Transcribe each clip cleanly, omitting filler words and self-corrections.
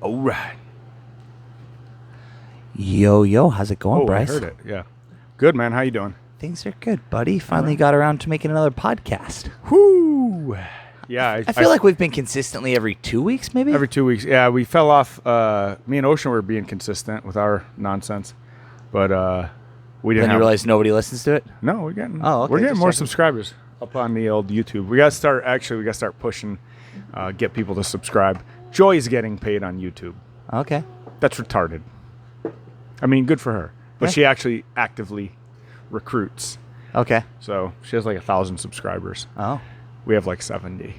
All right. Yo, how's it going, Bryce? I heard it, yeah. Good, man. How you doing? Things are good, buddy. Finally got around to making another podcast. Whoo! Yeah. I feel like we've been consistently every 2 weeks, maybe? Every 2 weeks. Yeah, we fell off. Me and Ocean were being consistent with our nonsense, but we didn't. Then you realize nobody listens to it? No, we're getting Just more checking. subscribers up on the old YouTube. We got to start pushing, get people to subscribe. Joy's getting paid on YouTube. Okay. That's retarded. I mean, good for her. But Yeah. she actually actively recruits. Okay. So she has like 1,000 subscribers. Oh, We have like 70.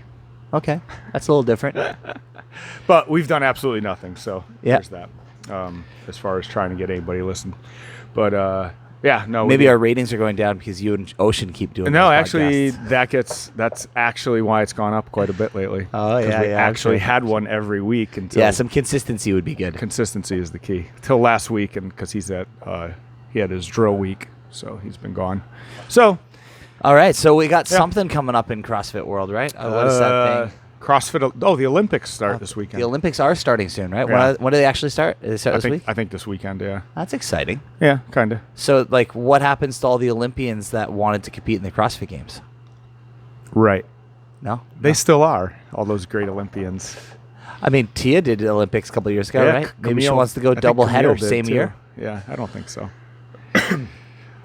okay. That's a little different. But we've done absolutely nothing. So Yeah. there's that. As far as trying to get anybody to listen. But yeah, no. Maybe our ratings are going down because you and Ocean keep doing No, those actually, podcasts. that's actually why it's gone up quite a bit lately. Oh, 'Cause yeah, we yeah, actually okay. had one every week until Yeah, some consistency would be good. consistency is the key. Till last week, and because he had his drill week, so he's been gone. So All right, so we got something coming up in CrossFit world, right? What is that thing? CrossFit. Oh, the Olympics start this weekend. The Olympics are starting soon, right? Yeah. When do they actually start? Do they start this week? I think this weekend. Yeah. That's exciting. Yeah, kind of. So, like, what happens to all the Olympians that wanted to compete in the CrossFit Games? Right. No? They still are all those great Olympians. I mean, Tia did the Olympics a couple years ago, Yeah, right? Maybe she Camille- wants to go I think double header Camille did, same too. year. Yeah, I don't think so.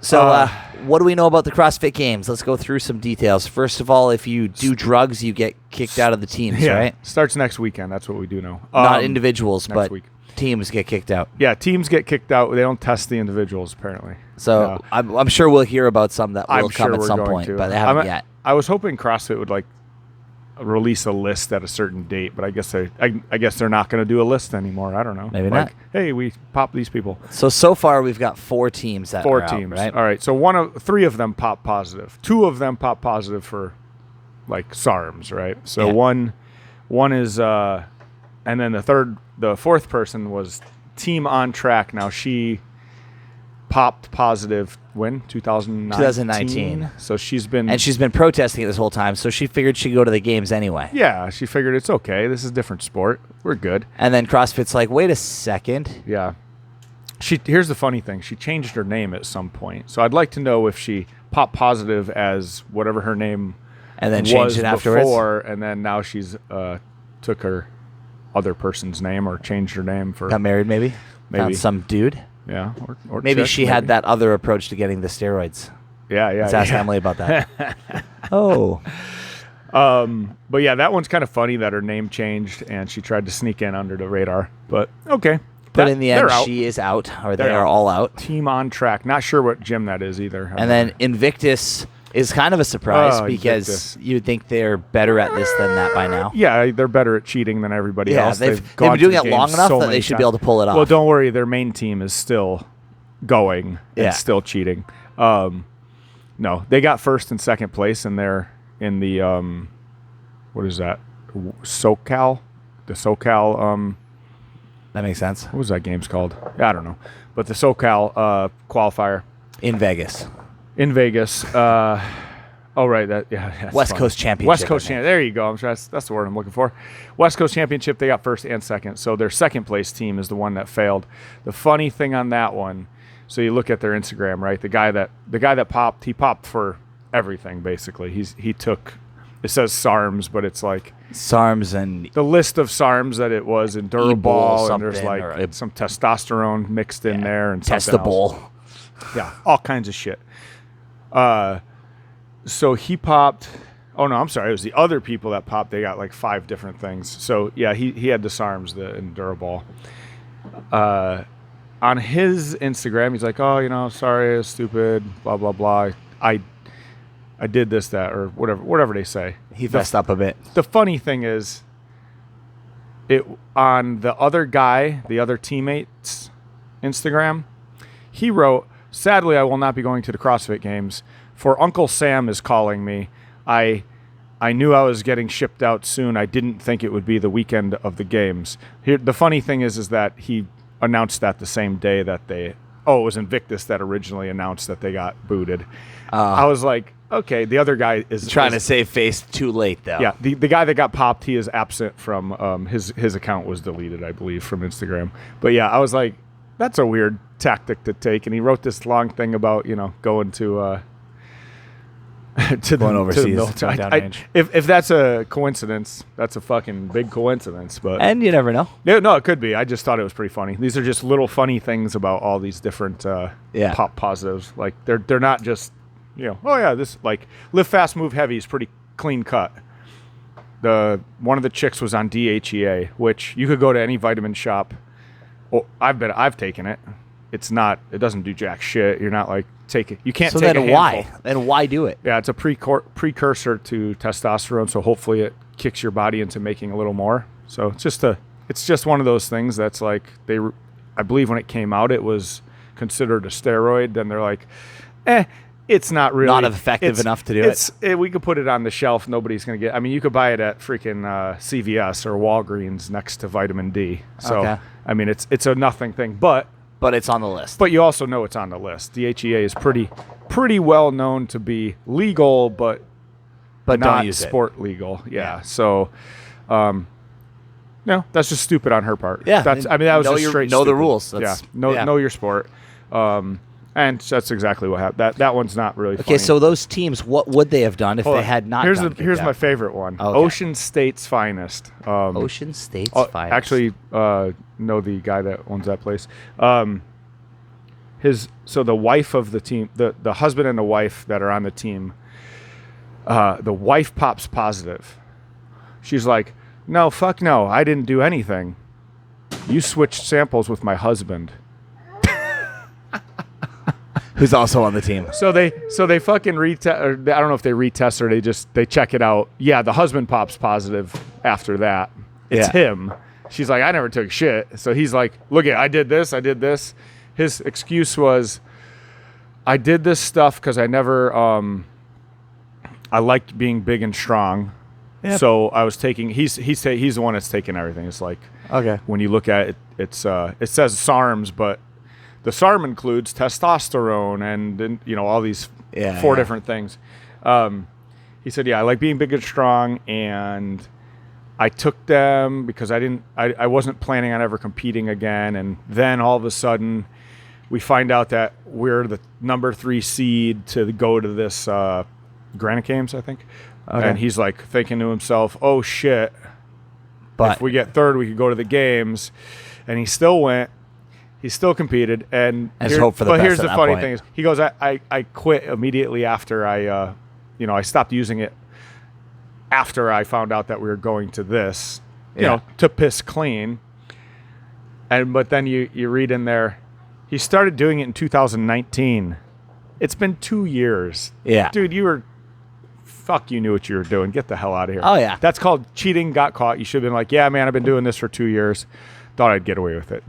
So, what do we know about the CrossFit Games? Let's go through some details. First of all, if you do drugs, you get kicked out of the teams, Yeah, right? starts next weekend. That's what we do know. Not individuals, next but week. teams get kicked out. Yeah, teams get kicked out. They don't test the individuals apparently. So, I'm sure we'll hear about some that will I'm come sure at we're some going point, to. but they haven't yet. I was hoping CrossFit would like release a list at a certain date, but I guess they're not going to do a list anymore. I don't know. Maybe like, not. Hey, we popped these people. So far we've got 4 teams that Four are teams. out, right? All right. So 3 of them pop positive. 2 of them pop positive for like SARMs, right? So Yeah. one is and then the fourth person was Team On Track. Now she popped positive when 2019. So she's been protesting it this whole time, so she figured she'd go to the games anyway. Yeah, she figured it's okay. This is a different sport. We're good. And then CrossFit's like, wait a second. Yeah. Here's the funny thing. She changed her name at some point. So I'd like to know if she popped positive as whatever her name And then was changed it afterwards. before, and then now she's took her other person's name or changed her name for Got married, maybe? Maybe. Found some dude? yeah, or Maybe chick, she had that other approach to getting the steroids. Yeah. Let's ask Emily about that. Oh. But yeah, that one's kind of funny that her name changed and she tried to sneak in under the radar. But okay. But in the end, they're out. she is out, or they They're are out. all out. Team On Track. Not sure what gym that is either. And then Invictus is kind of a surprise Oh, because Invictus. you'd think they're better at this than that by now. Yeah, they're better at cheating than everybody Yeah, else. they've gone been doing to it the long games enough so that many they should be times. able to pull it off. Well, don't worry. Their main team is still going Yeah. and still cheating. No, they got first and second place, and they're in the what is that? SoCal, the SoCal. That makes sense. What was that game's called? Yeah, I don't know, but the SoCal qualifier In Vegas. in Vegas. Oh right, that's West funny. Coast Championship, West Coast I think. Championship. There you go. I'm sure that's the word I'm looking for. West Coast Championship. They got first and second. So their second place team is the one that failed. The funny thing on that one. So you look at their Instagram, right? The guy that popped, he popped for everything basically. He took. It says SARMs, but it's like SARMs and the list of SARMs that it was in Duraball, and there's something, like or some testosterone mixed in there and something else. Testable. Yeah, all kinds of shit. So he popped. Oh no, I'm sorry. It was the other people that popped. They got like 5 different things. So yeah, he had the SARMs, the Enduraball. On his Instagram, he's like, oh, sorry, it's stupid, blah blah blah. I did this, that, or whatever they say. He messed up a bit. The funny thing is, it on the other guy, the other teammate's Instagram, he wrote, sadly, I will not be going to the CrossFit Games. For Uncle Sam is calling me. I knew I was getting shipped out soon. I didn't think it would be the weekend of the games. Here, the funny thing is that he announced that the same day that Oh, it was Invictus that originally announced that they got booted. I was like, okay, the other guy is Trying to save face too late, though. Yeah, the guy that got popped, he is absent from his account was deleted, I believe, from Instagram. But yeah, I was like, that's a weird tactic to take. And he wrote this long thing about going to Going overseas, to the military. going downrange. If that's a coincidence, that's a fucking big coincidence. But And you never know. yeah, no, it could be. I just thought it was pretty funny. These are just little funny things about all these different pop positives. Like they're not just oh yeah, this like live fast, move heavy is pretty clean cut. One of the chicks was on DHEA, which you could go to any vitamin shop. Oh, I've taken it. It doesn't do jack shit. You're not like you can't So take then a handful. Then why do it? Yeah, it's a precursor to testosterone, so hopefully it kicks your body into making a little more. So it's just one of those things that's like I believe when it came out it was considered a steroid. Then they're like, it's not really Not effective enough to do it. We could put it on the shelf. Nobody's gonna get. I mean, you could buy it at freaking CVS or Walgreens next to vitamin D. So Okay. I mean, it's a nothing thing, but it's on the list. you also know it's on the list. DHEA is pretty well known to be legal, but don't not use sport legal. Yeah. So, that's just stupid on her part. Yeah. That was just straight. Know the stupid. rules. Yeah. Know your sport. And that's exactly what happened. That one's not really funny. Okay, so those teams, what would they have done if Hold they on. had not? Here's my favorite one. Okay. Ocean State's Finest. Ocean State's Finest. Actually, know the guy that owns that place. The wife of the team, the husband and the wife that are on the team, the wife pops positive. She's like, no, fuck no, I didn't do anything. You switched samples with my husband. Who's also on the team. So they fucking retest. I don't know if they retest or they check it out. Yeah, the husband pops positive after that. It's him. She's like, I never took shit. So he's like, look I did this. His excuse was, I did this stuff because I never, I liked being big and strong. Yep. So I was taking, he's the one that's taking everything. It's like, okay, when you look at it, it says SARMs, but the SARM includes testosterone and all these 4 different things. He said, I like being big and strong, and I took them because I wasn't planning on ever competing again. And then all of a sudden we find out that we're the number 3 seed to go to this Granite Games, I think. Okay. And he's like thinking to himself, oh shit, but if we get 3rd, we could go to the games. And he still went. He still competed, here's the funny thing is, he goes, I quit immediately after I stopped using it after I found out that we were going to this, to piss clean. But then you read in there, he started doing it in 2019. It's been 2 years. Yeah, dude, you knew what you were doing. Get the hell out of here. Oh yeah, that's called cheating. Got caught. You should have been like, yeah, man, I've been doing this for 2 years. Thought I'd get away with it.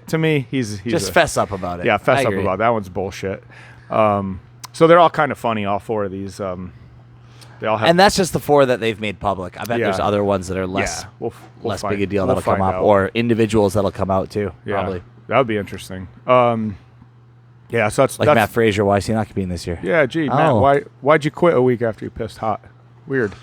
To me, he's just fess up about it. Yeah, fess up about it. That one's bullshit. So they're all kind of funny. All 4 of these. They all have, and that's just the 4 that they've made public. I bet there's other ones that are less less big a deal that'll come up, or individuals that'll come out too. Yeah, probably. That would be interesting. So that's like Matt Frazier. Why is he not competing this year? Yeah, gee, Matt, why'd you quit a week after you pissed hot? Weird.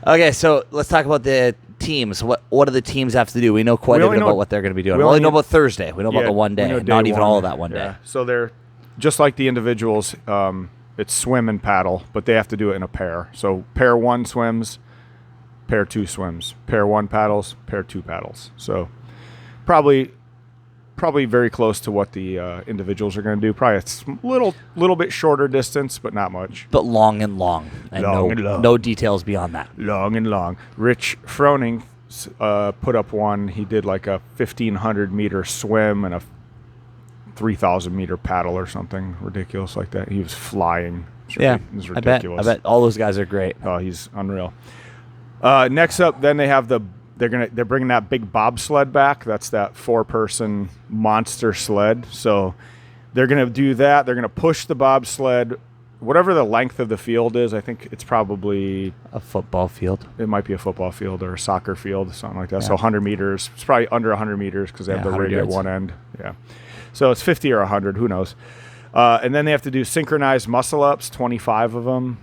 Okay, so let's talk about the teams. What do the teams have to do? We know quite a bit about what they're going to be doing. We only know about Thursday. We know about the one day, not even all of that one day. So they're just like the individuals. It's swim and paddle, but they have to do it in a pair. So pair 1 swims, pair 2 swims, pair 1 paddles, pair 2 paddles. So probably very close to what the individuals are going to do. Probably a little bit shorter distance, but not much. But long and long. And no details beyond that. Long and long. Rich Froning put up one. He did like a 1,500 meter swim and a 3,000 meter paddle or something ridiculous like that. He was flying. It was ridiculous. I bet all those guys are great. Oh, he's unreal. Next up, then they have they're bringing that big bobsled back. That's that 4-person monster sled. So they're going to do that. They're going to push the bobsled, whatever the length of the field is. I think it's probably a football field. It might be a football field or a soccer field, something like that. Yeah. So 100 meters. It's probably under 100 meters because they have the rig at one end. Yeah. So it's 50 or 100, who knows. And then they have to do synchronized muscle ups, 25 of them.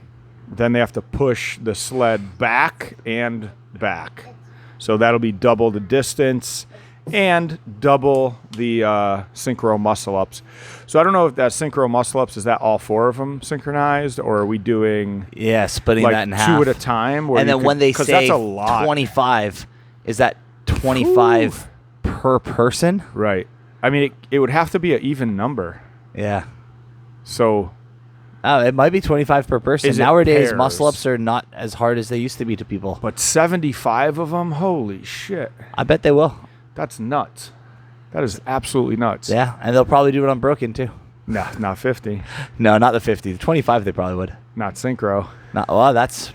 Then they have to push the sled back and back. So that'll be double the distance and double the synchro muscle ups. So I don't know if that synchro muscle ups, is that all 4 of them synchronized, or are we doing splitting like that in half 2 at a time? And then when they say that's a lot. 25, is that 25 per person? Right. I mean, it would have to be an even number. Yeah. So it might be 25 per person. Is it Nowadays, pairs? muscle ups are not as hard as they used to be to people. But 75 of them? Holy shit. I bet they will. That's nuts. That is absolutely nuts. Yeah, and they'll probably do it on broken too. Nah, not 50. No, not the 50. The 25 they probably would. Not synchro. Well, that's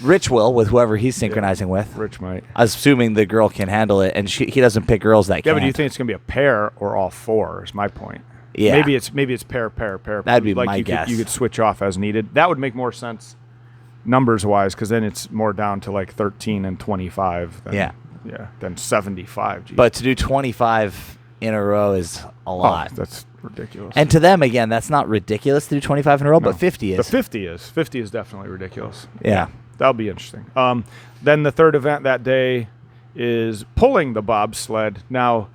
Rich will with whoever he's synchronizing with. Rich might. Assuming the girl can handle it, and he doesn't pick girls that Yeah, can't. but do you think it's going to be a pair or all 4 is my point. Yeah. Maybe it's pair. That'd be like my you guess. You could switch off as needed. That would make more sense numbers-wise, because then it's more down to like 13 and 25 than 75. Geez. But to do 25 in a row is a lot. That's ridiculous. And to them, again, that's not ridiculous to do 25 in a row, but 50 is. The 50 is. 50 is definitely ridiculous. Yeah. That'll be interesting. Then the third event that day is pulling the bobsled. Now,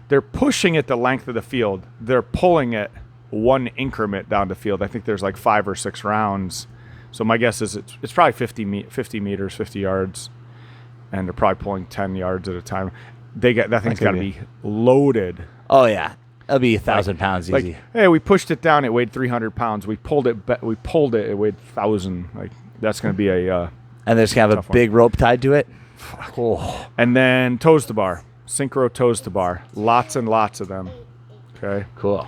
they're pushing it the length of the field. They're pulling it 1 increment down the field. I think there's like 5 or 6 rounds. So my guess is it's probably 50 meters, 50 yards, and they're probably pulling 10 yards at a time. That thing's got to be loaded. Oh yeah, that'll be 1,000 pounds easy. Like, hey, we pushed it down. It weighed 300 pounds. We pulled it. It weighed 1,000. Like that's going to be a. And there's kind of a big rope tied to it. Oh. And then toes to bar, synchro toes to bar. Lots and lots of them. Okay. Cool.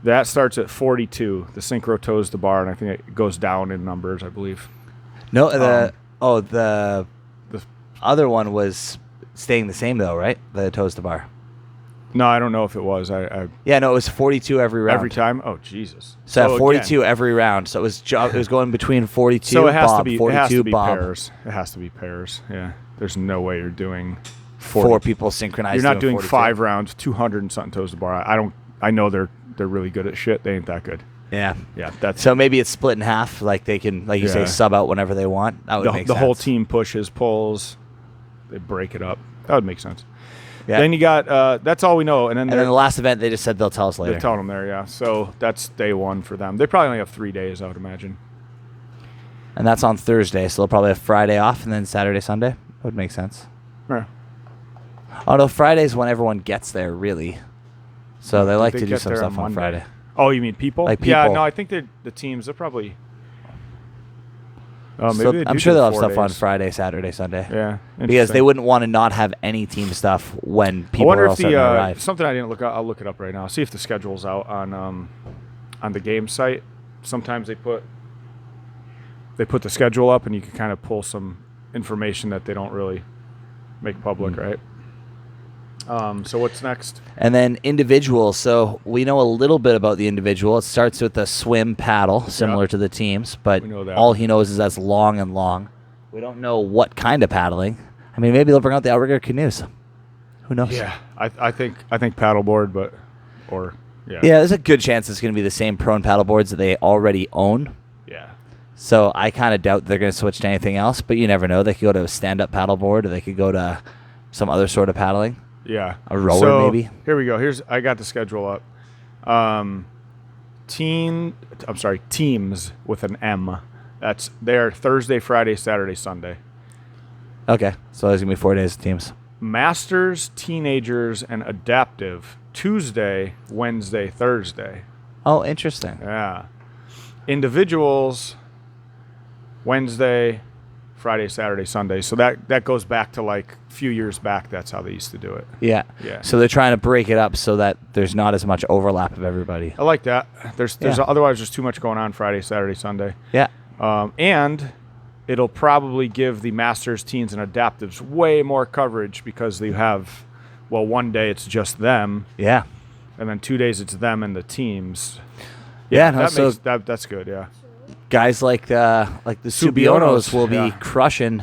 That starts at 42. The synchro toes to bar, and I think it goes down in numbers. I believe. No, the other one was staying the same though, right? The toes to bar. No, I don't know if it was. Yeah, no, it was 42 every round. Every time? Oh, Jesus. So 42 every round. So it was going between 42 so it has Bob, to be, 42 it has to be Bob. pairs. It has to be pairs. Yeah. There's no way you're doing 4 people synchronized. You're not doing 42. 5 rounds, 200 and something toes to bar. I know they're really good at shit. They ain't that good. Yeah. Yeah. That's so maybe it's split in half. Like they can, like you say, sub out whenever they want. That would make sense. The whole team pushes, pulls. They break it up. That would make sense. Yeah. Then you got, that's all we know. And then the last event, they just said they'll tell us later. They're telling them there, yeah. So that's day 1 for them. They probably only have 3 days, I would imagine. And that's on Thursday, so they'll probably have Friday off and then Saturday, Sunday. That would make sense. Yeah. Oh, no, Friday's when everyone gets there, really. So they like to do some stuff on Friday. Oh, you mean people? Like Yeah, people. no, I think the teams, they're probably... Oh, maybe So they do I'm sure do they'll have 4 stuff on days. Friday, Saturday, Sunday. Yeah. Because they wouldn't want to not have any team stuff when people are all starting to arrive. Something I didn't look up, I'll look it up right now. See if the schedule's out on the game site. Sometimes they put the schedule up and you can kind of pull some information that they don't really make public, right? So what's next? And then individuals. So we know a little bit about the individual. It starts with a swim paddle, similar to the teams, but We know that. all he knows is that's long and long. We don't know what kind of paddling. I mean, maybe they'll bring out the outrigger canoes. Who knows? Yeah, I think paddleboard, Yeah, there's a good chance it's going to be the same prone paddleboards that they already own. Yeah. So I kind of doubt they're going to switch to anything else, but you never know. They could go to a stand-up paddleboard, or they could go to some other sort of paddling. Yeah. A rower, maybe. Here we go. I got the schedule up. Teams with an M. That's there Thursday, Friday, Saturday, Sunday. Okay, so there's going to be 4 days of teams. Masters, teenagers, and adaptive. Tuesday, Wednesday, Thursday. Oh, interesting. Yeah. Individuals, Wednesday, Friday, Saturday, Sunday. So that goes back to like a few years back. That's how they used to do it. Yeah. Yeah. So they're trying to break it up so that there's not as much overlap of everybody. I like that. There's Yeah. otherwise there's too much going on Friday, Saturday, Sunday. Yeah. And it'll probably give the Masters, teens, and adaptives way more coverage because they have, well, 1 day it's just them, Yeah. and then 2 days it's them and the teams. Yeah. No, That's good. Yeah. guys like the Subionos will be crushing,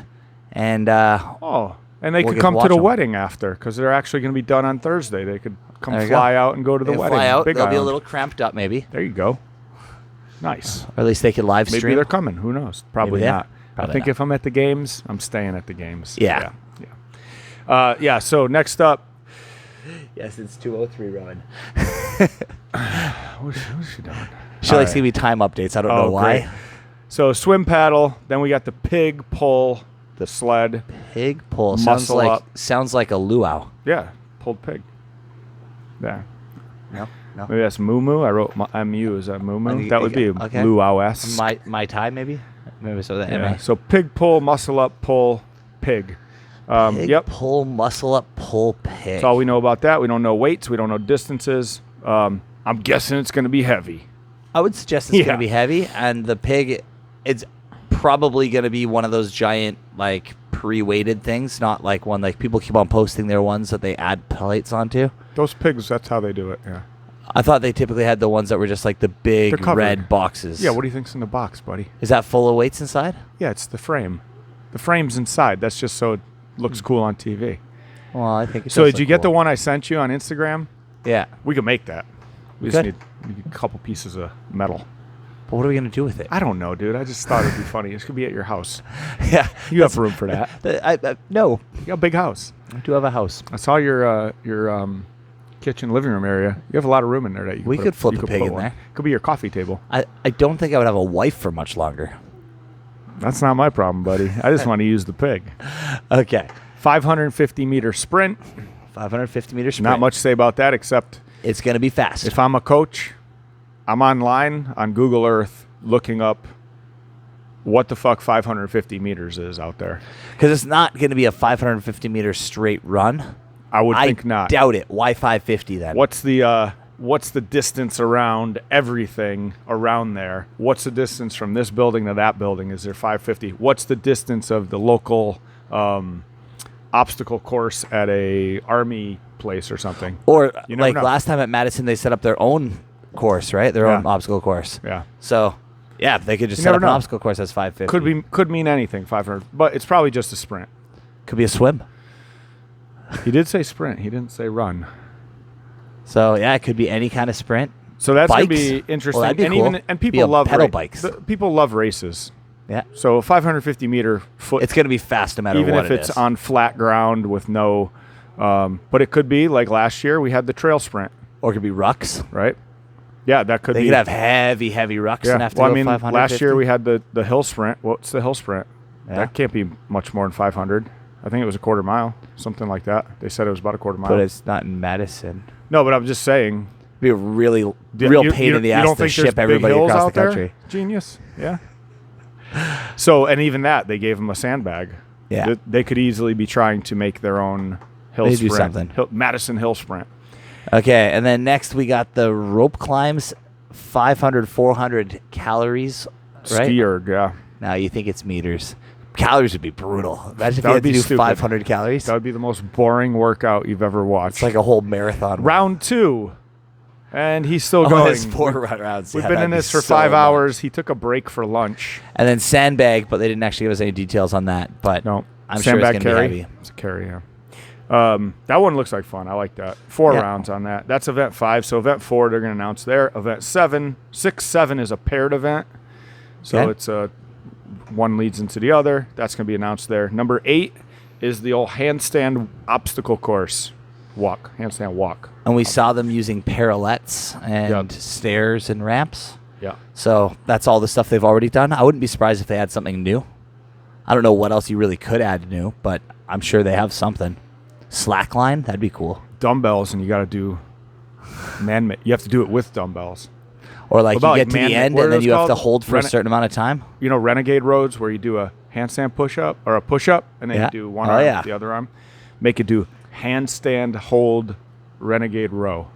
and Oh, And they We'll could get come watch to the them. wedding after because they're actually going to be done on Thursday. They could come There you fly out and go to the They wedding. fly out. Big They'll be a Island. little cramped up, maybe. There you go. Nice. Or at least they could live stream. Maybe they're coming. Who knows? Probably Maybe they not. are. I Probably think not. if I'm at the games, I'm staying at the games. Yeah. Yeah. So next up, Yes, it's 2:03, Rowan. what's she doing? She likes to give me time updates. I don't know why. Great. So swim paddle. Then we got the pig pull, the sled. Pig pull Muscle up. sounds like a luau. Yeah, pulled pig. Yeah. No. Maybe that's moo moo. I wrote mu. Is that moo I moo? think- That would be okay. luau-esque. My tie maybe. Maybe so that Yeah. So pig pull, muscle up, pull, pig. Pig Yep. pull, muscle up, pull pig. That's all we know about that. We don't know weights. We don't know distances. I'm guessing it's going to be heavy. I would suggest it's Yeah. going to be heavy, and the pig, it's probably going to be one of those giant like pre-weighted things, not like one like people keep on posting their ones that they add plates onto. Those pigs, that's how they do it. Yeah. I thought they typically had the ones that were just like the They're big covered. red boxes. Yeah. What do you think's in the box, buddy? Is that full of weights inside? Yeah, it's the frame. The frame's inside. That's just so it looks cool on TV. Well, I think it So does did you look get the cool. one I sent you on Instagram? Yeah. We could make that. We We just could. need a couple pieces of metal. But what are we going to do with it? I don't know, dude. I just thought it'd be funny. It's gonna be at your house. Yeah. You have room for that. No. You got a big house. I do have a house. I saw your kitchen living room area. You have a lot of room in there that you We put could flip you a pig put in one. there. Could be your coffee table. I don't think I would have a wife for much longer. That's not my problem, buddy. I just want to use the pig. Okay. 550-meter sprint. 550-meter sprint. Not much to say about that except It's going to be fast. if I'm a coach, I'm online on Google Earth looking up what the fuck 550 meters is out there. Because it's not going to be a 550-meter straight run. I would think not. Doubt it. Why 550 then? What's the distance around everything around there? What's the distance from this building to that building? Is there 550? What's the distance of the local obstacle course at a army place or something? Or You never like know. last time at Madison, they set up their own course, right? Their own Yeah. obstacle course. Yeah. So, yeah, they could just You set never up an know. obstacle course that's 550. Could mean anything, 500, but it's probably just a sprint. Could be a swim. He did say sprint. He didn't say run. So, yeah, it could be any kind of sprint. So that's gonna Bikes? be interesting. Well, that'd be and cool. even and Be people a love pedal bikes. People love races. Yeah. So a 550 meter foot, It's going to be fast no matter even what if it it's is. on flat ground with no. But it could be like last year we had the trail sprint, Or it could be rucks. right? Yeah, that could They be. could have heavy rucks Yeah. and have to Well, go I mean, 550. last year we had the hill sprint. What's the hill sprint? Yeah. That can't be much more than 500. I think it was a quarter mile, something like that. They said it was about a quarter mile. But it's not in Madison. No, but I'm just saying. Be a really You- real you- pain you- in the you ass don't to think there's ship big everybody hills across out the there? country. Genius. Yeah. So, and even that, they gave them a sandbag. Yeah. They could easily be trying to make their own hill They sprint. do something. Madison Hill Sprint. Okay, and then next we got the rope climbs, 500, 400 calories, right? Ski erg, yeah. Now you think it's meters. Calories would be brutal. Imagine if That you would had to be do stupid. 500 calories. That would be the most boring workout you've ever watched. It's like a whole marathon. Round 2. And he's still Oh, going. it's 4 rounds. We've Yeah, been that'd in be this for so 5 long. hours. He took a break for lunch. And then sandbag, but they didn't actually give us any details on that. But No. I'm sure it's Sandbag going to be carry. heavy. It's a carry, yeah. That one looks like fun. I like that. 4 Yeah. rounds on that. That's event 5. So event 4, they're going to announce there. Event 7, 6, 7 is a paired event. So Okay. it's one leads into the other. That's going to be announced there. Number 8 is the old handstand obstacle course. Handstand walk. And we saw them using parallettes and Yep. stairs and ramps. Yeah. So that's all the stuff they've already done. I wouldn't be surprised if they had something new. I don't know what else you really could add new, but I'm sure they have something. Slackline, that'd be cool. Dumbbells, and you got to do man-made. You have to do it with dumbbells. Or like What about, you like, get to the man- end what are and then those you have to called? hold for a certain amount of time. You know, renegade roads where you do a handstand push-up or a push-up, and then Yeah. you do one Oh, arm yeah. with the other arm. Make it do handstand hold renegade row.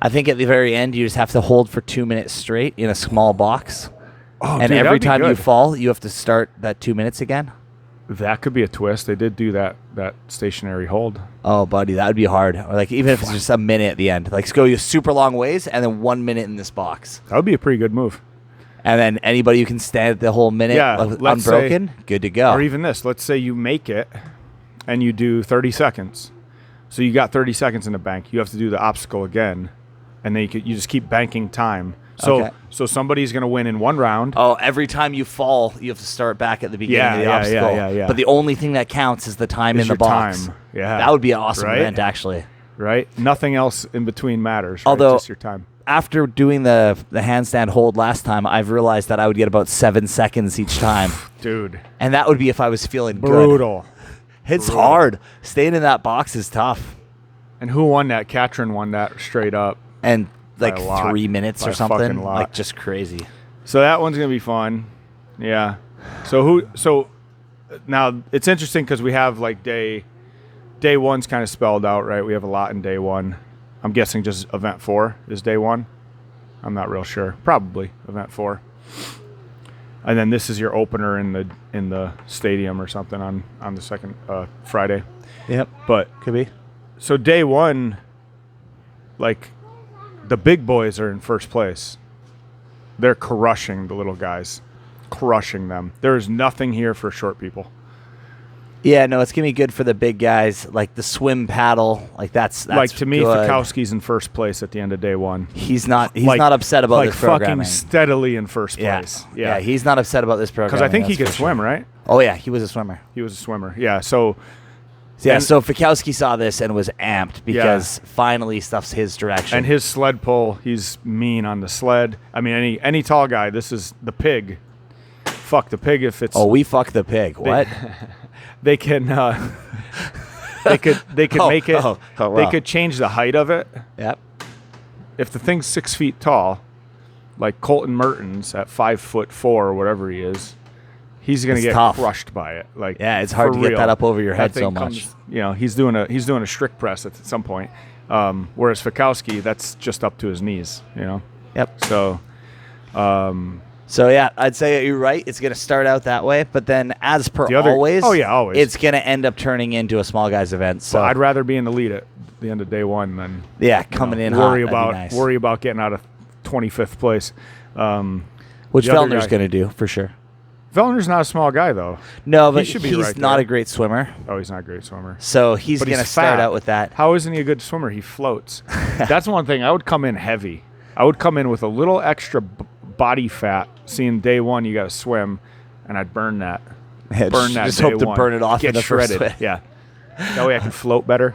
I think at the very end you just have to hold for 2 minutes straight in a small box. Oh, And dude, every that'd be time you good. fall, you have to start that 2 minutes again. That could be a twist. They did do that stationary hold. Oh, buddy, that would be hard. Or like even if it's just a minute at the end, like go you super long ways and then 1 minute in this box, That would be a pretty good move. and then anybody who can stand the whole minute Yeah, let's unbroken, good to go. Or even this. Let's say you make it, and you do 30 seconds. So you got 30 seconds in the bank. You have to do the obstacle again, and then you just keep banking time. So so somebody's going to win in one round. Oh, every time you fall, you have to start back at the beginning of the obstacle. Yeah. But the only thing that counts is the time in the box. Time. Yeah. That would be an awesome Right? event, actually. Right? Nothing else in between matters. Right? Although, just your time. After doing the handstand hold last time, I've realized that I would get about 7 seconds each time. Dude. And that would be if I was feeling Brutal. good. It's hard. Staying in that box is tough. And who won that? Katrin won that straight up. And like By a lot. 3 minutes By or a something. fucking lot. Like just crazy. So that one's going to be fun. Yeah. So now it's interesting because we have like day one's kind of spelled out, right? We have a lot in day one. I'm guessing just event 4 is day 1. I'm not real sure. Probably event 4. And then this is your opener in the stadium or something on the second Friday. Yep. But Could be. so day 1, like the big boys are in first place. They're crushing the little guys, crushing them. There is nothing here for short people. Yeah, no, it's gonna be good for the big guys, like the swim paddle. Like that's like to me, good. Fikowski's in first place at the end of day 1. He's not Like- not upset about like this programming. fucking steadily in first place. Yeah, he's not upset about this programming. because I think he that's could for sure. swim, right? Oh yeah, he was a swimmer. He was a swimmer. Yeah. So Yeah, And- so Fikowski saw this and was amped because finally stuff's his direction. and his sled pull, he's mean on the sled. I mean, any tall guy. This is the pig. Fuck the pig if it's. oh, we fucked the pig. What? They can. They could make it. They wow. could change the height of it. Yep. If the thing's 6 feet tall, like Colton Mertens at 5'4" or whatever he is, he's gonna It's get tough. crushed by it. Like Yeah, it's hard for to get real. that up over your head That so thing much. comes- you know, he's doing a strict press at some point. Whereas Fikowski, that's just up to his knees. You know. Yep. So. So yeah, I'd say you're right. It's going to start out that way, but then as per The other- always, oh, yeah, always. it's going to end up turning into a small guys event. So So I'd rather be in the lead at the end of day 1 than yeah, coming in worry hot, about that'd be nice. worry about getting out of 25th place. Which the other Vellner's guy- going to do for sure. Vellner's not a small guy though. No, but should be he's right not there. a great swimmer, Oh, he's not a great swimmer. so he's But going to he's start fat. out with that. How isn't he a good swimmer? He floats. That's one thing. I would come in heavy. I would come in with a little extra body fat. Seeing day 1, you got to swim, and I'd burn that. Yeah, Burn that. just day hope to 1. burn it off Get in the first shredded. swim. Yeah. That way I can float better.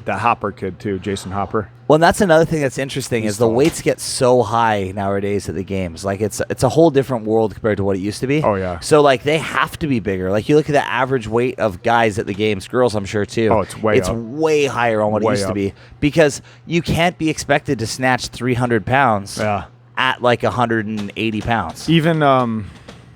That Hopper kid too, Jason Hopper. Well, and that's another thing that's interesting He's is the tall. weights get so high nowadays at the games. Like it's a whole different world compared to what it used to be. Oh, yeah. So like they have to be bigger. Like you look at the average weight of guys at the games, girls I'm sure too. Oh, it's way up. way higher on what it Way used to up. be because you can't be expected to snatch 300 pounds Yeah. at like 180 pounds. Even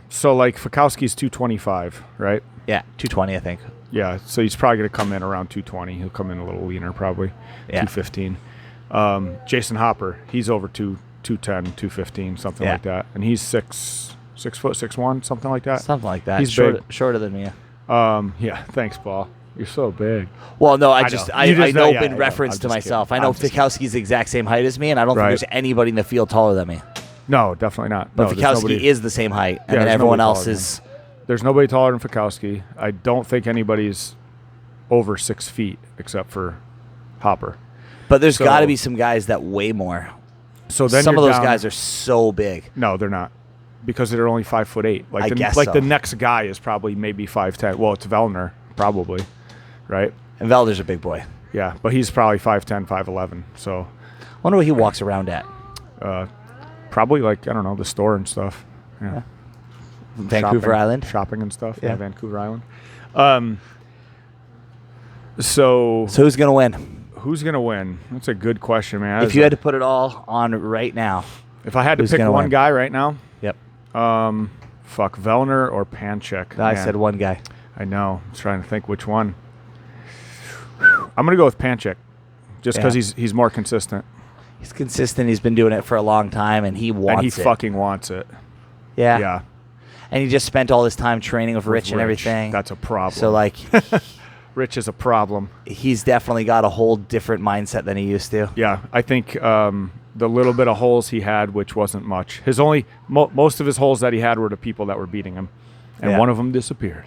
so like Fikowski's 225, right? Yeah, 220 I think. Yeah, so he's probably going to come in around 220. He'll come in a little leaner, probably. Yeah. 215. Jason Hopper, he's over 210, 215, something Yeah. like that. And he's 6'1", something like that. Something like that. He's shorter than me. Yeah, thanks, Paul. You're so big. Well, no, I know. just You I just know- know yeah, in yeah, reference I'm to just myself. kidding. I know I'm just Fikowski's the exact same height as me, and I don't think Right. there's anybody in the field taller than me. No, definitely not. But no, there's Fikowski nobody- is the same height, and Yeah, then there's everyone nobody else taller is. There's nobody taller than Fikowski. I don't think anybody's over 6 feet except for Hopper. But there's So- got to be some guys that weigh more. So then Some of you're those down- guys are so big. No, they're not, because they're only 5'8". Like I the, guess like so. the next guy is probably maybe 5'10". Well, it's Vellner probably, right? And Velder's a big boy. Yeah, but he's probably 5'10", 5'11". So I wonder what he walks around at. probably like I don't know the store and stuff. Yeah, Vancouver Island. shopping and stuff. Yeah. Yeah, Vancouver Island. So So who's gonna win? who's gonna win? That's a good question, man. If you had to put it all on right now. if I had to who's pick gonna one win? guy right now, Yep. fuck Vellner or Panchik. I Man, said one guy. I know. I'm trying to think which one. I'm gonna go with Panchik, just because Yeah. he's more consistent He's consistent. He's been doing it for a long time, and he wants and he it. fucking wants it. yeah. Yeah, And he just spent all his time training with with Rich and everything. That's a problem. So like, Rich is a problem. he's definitely got a whole different mindset than he used to. Yeah, I think the little bit of holes he had, which wasn't much. His only most of his holes that he had were the people that were beating him, and Yeah. one of them disappeared.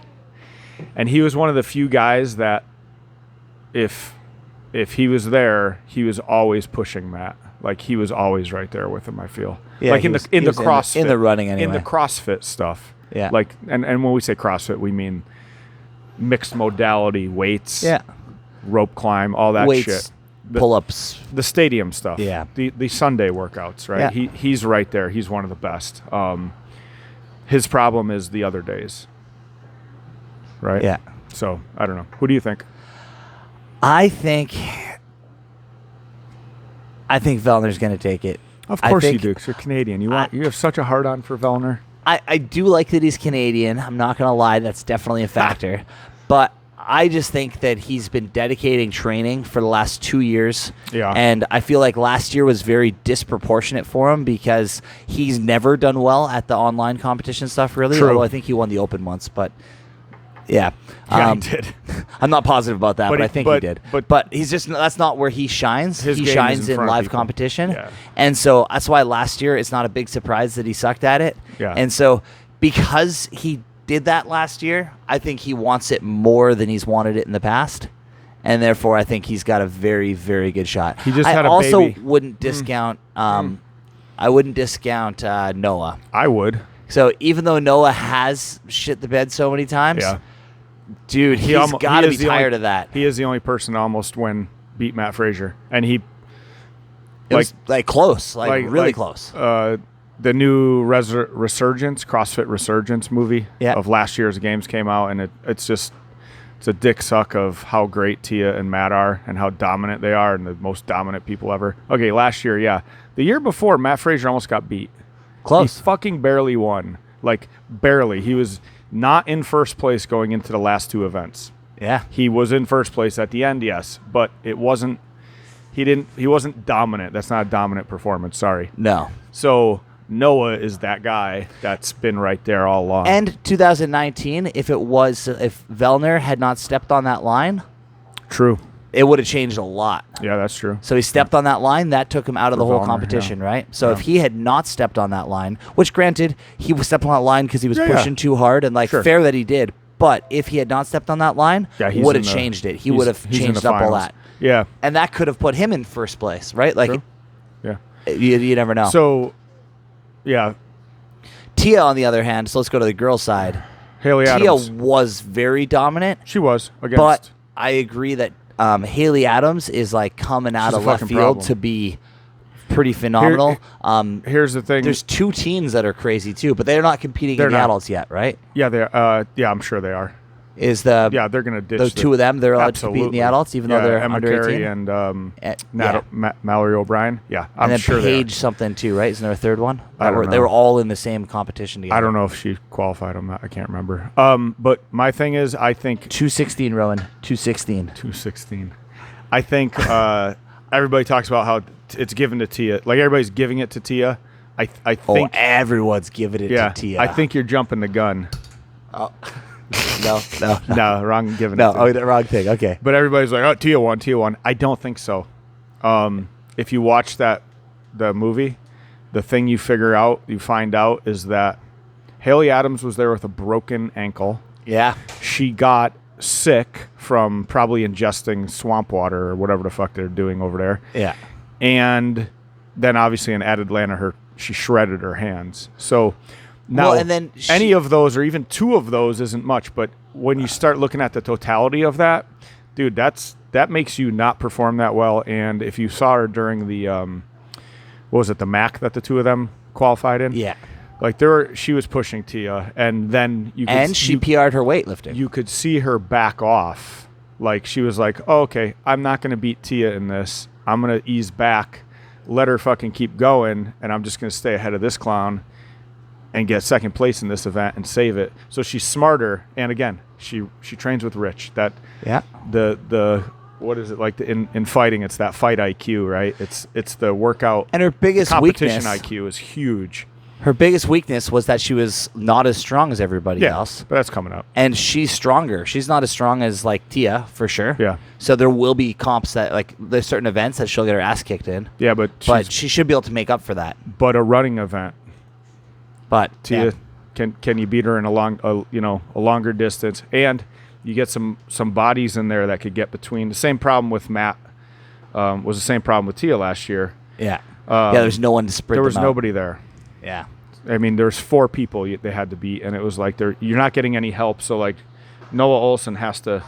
And he was one of the few guys that if he was there, he was always pushing Matt. Like he was always right there with him, I feel. Yeah, like in the CrossFit. in the running anyway. In the CrossFit stuff. Yeah. Like and when we say CrossFit, we mean mixed modality, weights, rope climb, all that weights, shit. Pull-ups. The stadium stuff. Yeah. The Sunday workouts, right? Yeah. He's right there. He's one of the best. His problem is the other days. Right? Yeah. So, I don't know. Who do you think? I think Vellner's going to take it. Of course you do, 'cause you're Canadian. You have such a hard-on for Vellner. I do like that he's Canadian. I'm not going to lie. That's definitely a factor. But I just think that he's been dedicating training for the last 2 years. Yeah. And I feel like last year was very disproportionate for him because he's never done well at the online competition stuff, really. True. Although I think he won the open once. But, yeah. Yeah, he did. I'm not positive about that, but I think he did. But he's just that's not where he shines. His He game shines is in in front of live people. competition. Yeah. And so that's why last year it's not a big surprise that he sucked at it. Yeah. And so because he did that last year, I think he wants it more than he's wanted it in the past. And therefore I think he's got a very, very good shot. He just I had a also baby. wouldn't discount I wouldn't discount Noah. I would. So even though Noah has shit the bed so many times, Yeah. dude, he's got to be tired of that. He is the only person to almost beat Matt Frazier. And he... It was like close, really close. The new Resurgence, CrossFit Resurgence movie of last year's games came out, and it's a dick suck of how great Tia and Matt are and how dominant they are and the most dominant people ever. Okay, last year, yeah. The year before, Matt Frazier almost got beat. Close. He fucking barely won. Like, barely. He was not in first place going into the last two events. Yeah. He was in first place at the end, yes, but it wasn't... He wasn't dominant. That's not a dominant performance, sorry. No. So... Noah is that guy that's been right there all along. And 2019, if Vellner had not stepped on that line, True. it would have changed a lot. Yeah, that's true. So he stepped on that line, that took him out of the whole Vellner, competition, right? So if he had not stepped on that line, which granted, he was stepping on that line because he was pushing too hard, and fair that he did, but if he had not stepped on that line, would have changed it. He would have changed up all that. Yeah. And that could have put him in first place, right? Like, True. Yeah. You never know. So, yeah. Tia, on the other hand, so let's go to the girls' side. Haley Tia Adams. was very dominant. She was against. But I agree that Haley Adams is like coming out of left field to be pretty phenomenal. Here's the thing. There's two teams that are crazy too, but they're not competing in the adults yet, right? Yeah, they yeah, I'm sure they are. They're going to ditch those two of them. They're allowed to compete in the adults, even though they're Emma under Carey 18. and Mallory O'Brien. Yeah, I'm and sure then Paige something too, right? Isn't there a third one? I don't know. They were all in the same competition together. I don't know if she qualified. I can't remember. But my thing is, I think 216, Rowan. 216. 216. I think everybody talks about how it's given to Tia. Like everybody's giving it to Tia. I think everyone's giving it to Tia. I think you're jumping the gun. Oh. No, wrong giving no, it to the wrong thing. Okay. But everybody's like, oh, Tia won. I don't think so. If you watch the movie, the thing you find out is that Haley Adams was there with a broken ankle. Yeah. She got sick from probably ingesting swamp water or whatever the fuck they're doing over there. Yeah. And then obviously in Atlanta, she shredded her hands. So now and then any of those or even two of those isn't much. But when you start looking at the totality of that, dude, that makes you not perform that well. And if you saw her during the, what was it, the MAC that the two of them qualified in? Yeah. Like she was pushing Tia, and then she PR'd her weightlifting. You could see her back off. Like she was like, oh, okay, I'm not going to beat Tia in this. I'm going to ease back, let her fucking keep going, and I'm just going to stay ahead of this clown and get second place in this event and save it. So she's smarter, and again, she trains with Rich. That the what is it like in fighting? It's that fight IQ, right? It's the workout. And her biggest competition weakness, IQ is huge. Her biggest weakness was that she was not as strong as everybody else. But that's coming up. And she's stronger. She's not as strong as like Tia, for sure. Yeah. So there will be comps that like there's certain events that she'll get her ass kicked in. Yeah, but she should be able to make up for that. But a running event. But Tia, can you beat her in a longer distance? And you get some bodies in there that could get between. The same problem with Matt was the same problem with Tia last year. Yeah. There's no one to spread. There was them out. nobody there. Yeah. I mean, there's 4 people they had to beat, and it was like you're not getting any help. So like Noah Olson has to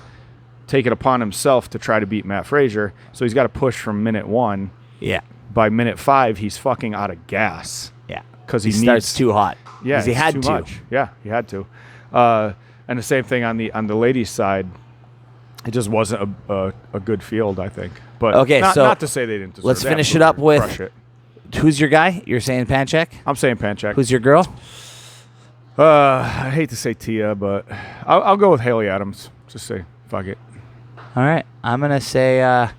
take it upon himself to try to beat Matt Frazier. So he's got to push from minute 1. Yeah. By minute 5, he's fucking out of gas. Yeah. Because he starts too hot. Yeah. Because he had too to. Much. Yeah, he had to. And the same thing on the ladies' side. It just wasn't a good field, I think. But not to say they didn't deserve it. Let's finish it up with who's your guy? You're saying Panchak? I'm saying Panchak. Who's your girl? I hate to say Tia, but I'll go with Haley Adams. Just say fuck it. All right. I'm going to say I'd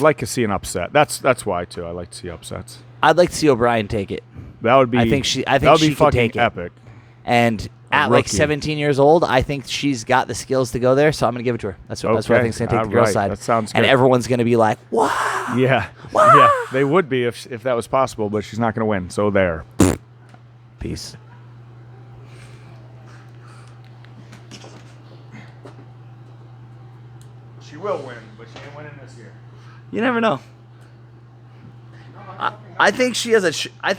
like to see an upset. That's why, too. I like to see upsets. I'd like to see O'Brien take it. That would be. I think she fucking could take epic. it. And at like 17 years old, I think she's got the skills to go there. So I'm going to give it to her. That's what I think is going to take the girl side. That sounds good. And everyone's going to be like, wow. Yeah. Wow. Yeah. They would be if that was possible, but she's not going to win. So there. Peace. She will win, but she ain't winning this year. You never know. I think she has